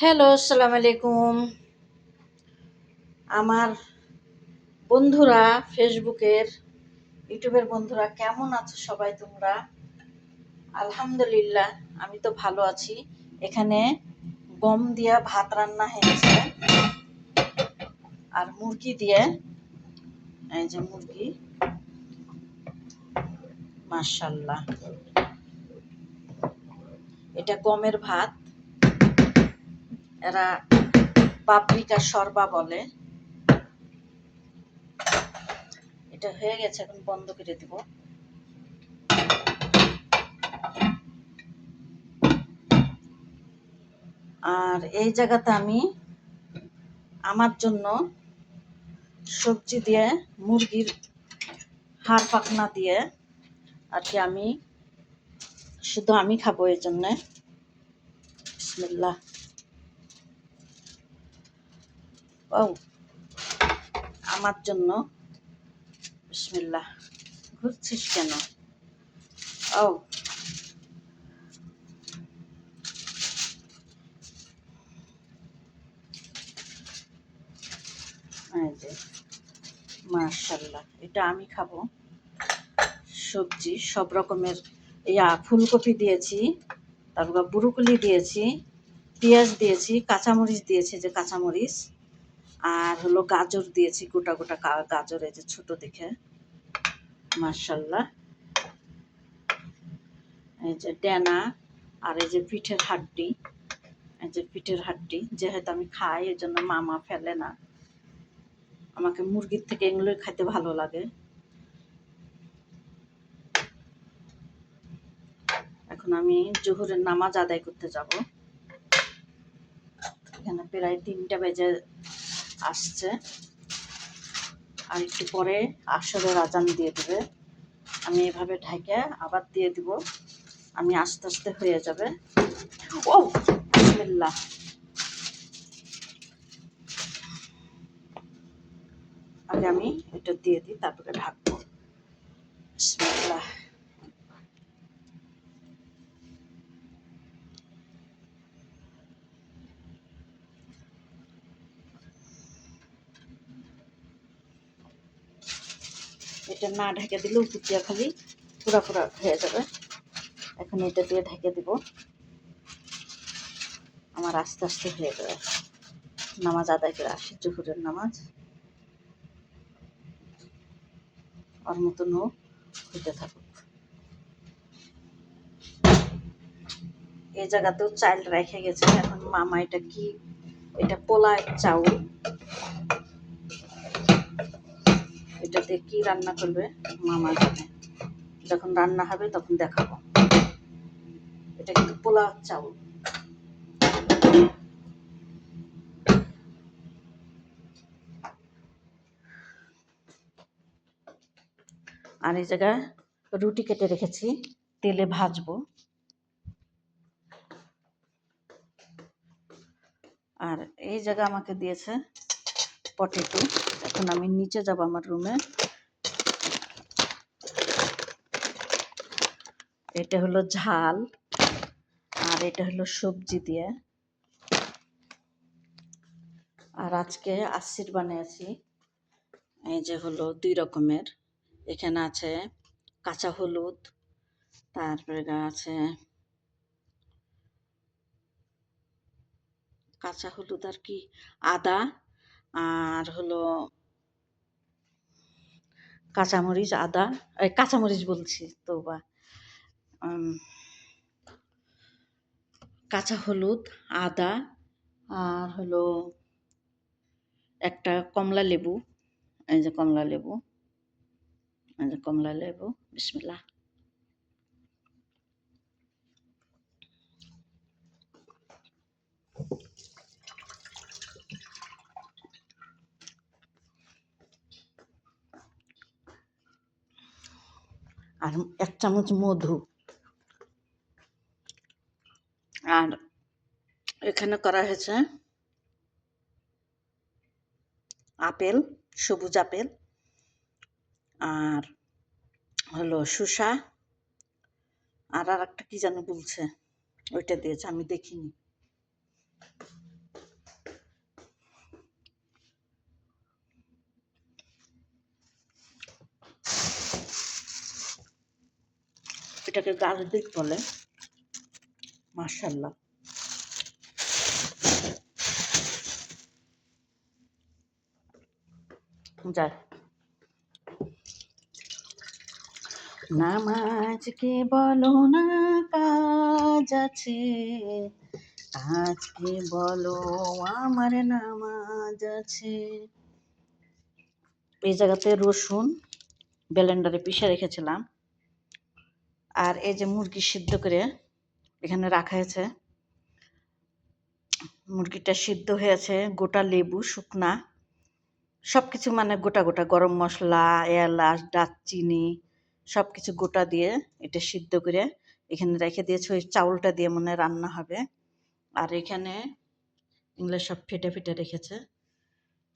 Hello, আসসালামু আলাইকুম। আমার বন্ধুরা, ফেসবুকের, ইউটিউবের বন্ধুরা কেমন আছো সবাই তোমরা? আলহামদুলিল্লাহ, আমি তো ভালো আছি। এখানে গম দিয়া ভাত রান্না হয়েছে আর মুরগি দিয়ে, এই যে মুরগি, মাশাআল্লাহ। এটা গমের ভাত, এরা পাপরিকা শর্বা বলে। এটা হয়ে গেছে, এখন বন্ধ করে দিব। আর এই জায়গাতে আমি আমার জন্য সবজি দিয়ে, মুরগির হাড় পাখনা দিয়ে আর কি, আমি শুধু আমি খাবো, এই জন্যে বিসমিল্লাহ। ও, আমার জন্য বিসমিল্লাহ। ঘুরছিস কেন? ও, এই যে মাশাআল্লাহ, এটা আমি খাবো। সবজি সব রকমের, ফুলকপি দিয়েছি, তারপর ব্রুকলি দিয়েছি, পেঁয়াজ দিয়েছি, কাঁচামরিচ দিয়েছি, যে কাঁচামরিচ, আর হলো গাজর দিয়েছি, গোটা গোটা গাজর, এই যে ছোট দেখে, মাশাআল্লাহ। এই যে ডেনা, আর এই যে পিঠের হাড্ডি, এই যে পিঠের হাড্ডি, যেহেতু আমি খাই এই জন্য মামা ফেলে না। আমাকে মুরগির থেকে এগুলোই খাইতে ভালো লাগে। এখন আমি জোহরের নামাজ আদায় করতে যাব। এখানে প্রায় 3টা বেজে আসছে, আর একটু পরে আসরের আজান দিয়ে দেবে। আমি এভাবে ঢাকে আবার দিয়ে দিব, আমি আস্তে আস্তে হয়ে যাবে। ও বিসমিল্লাহ। আগে আমি এটা দিয়ে দিই, তারপরে ঢাকবো। বিসমিল্লাহ। এটা না ঢেকে দিলেও উপর খালি পুরা পুরা হয়ে যাবে। এখন এটা দিয়ে ঢেকে দিব, আমার আস্তে আস্তে হয়ে যাবে। নামাজ আদায় করে আসি, জোহরের নামাজ। ওর মতন ও হইতে থাকুক। এই জায়গাতেও চাল রেখে গেছে, এখন মামা এটা কি, এটা পোলার চাউল, এটাতে কি রান্না করবে মামা জানে। যখন রান্না হবে তখন দেখাবো। এটা কিন্তু পোলার চাউল। আর এই জায়গায় রুটি কেটে রেখেছি, তেলে ভাজবো। আর এই জায়গা আমাকে দিয়েছে পটেটো। এখন আমি নিচে যাব আমার রুমে। এটা হলো ঝাল, আর এটা হলো সবজি দিয়ে। আর আজকে আশির বানিয়েছি, এই যে হলো 2 রকমের। এখানে আছে কাঁচা হলুদ, তারপরে আছে কাঁচা হলুদ আর কি, আদা, আর হলো কাঁচামরিচ, আদা, কাঁচামরিচ বলছি তো বা, কাঁচা হলুদ, আদা, আর হলো একটা কমলা লেবু, এই যে কমলা লেবু, এই যে কমলা লেবু। বিসমিল্লাহ। আর 1 চামচ মধু। আর এখানে করা হয়েছে আপেল, সবুজ আপেল, আর হলো শসা, আর একটা কি যেন বলছে, ওইটা দিয়েছে, আমি দেখিনি। এটাকে গার্লিক বলে। মাশাআল্লাহ। যাক, নামাজকে বলো না কাজ আছে, আজকে বলো আমার নামাজ আছে। এই জায়গাতে রসুন ব্লেন্ডারে পিষে রেখেছিলাম, আর এই যে মুরগি সিদ্ধ করে এখানে রাখা হয়েছে। মুরগিটা সিদ্ধ হয়েছে, গোটা লেবু, শুকনা সব কিছু, মানে গোটা গোটা গরম মশলা, এলাচ, দারচিনি সব কিছু গোটা দিয়ে এটা সিদ্ধ করে এখানে রেখে দিয়েছে। ওই চাউলটা দিয়ে মনে হয় রান্না হবে। আর এখানে এগুলো সব ফেটে ফেটে রেখেছে।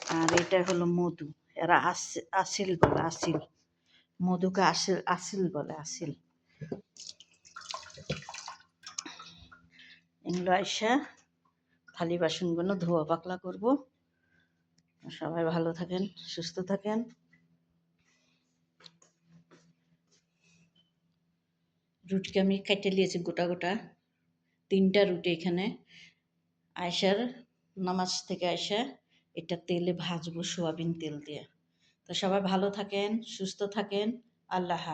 আর এটা হলো মধু, এরা আসিল বলে, আসিল, মধুকে আসিল আসিল বলে, আসিল। এগুলো আইসা থালি বাসনগুলো ধোয়া পাকলা করব। সবাই ভালো থাকেন, সুস্থ থাকেন। রুটিকে আমি কেটে নিয়েছি গোটা গোটা, 3টা রুটি এখানে। আয়সার নামাজ থেকে আয়সা এটা তেলে ভাজবো, সোয়াবিন তেল দিয়ে। তো সবাই ভালো থাকেন, সুস্থ থাকেন। আল্লাহ হাফেজ।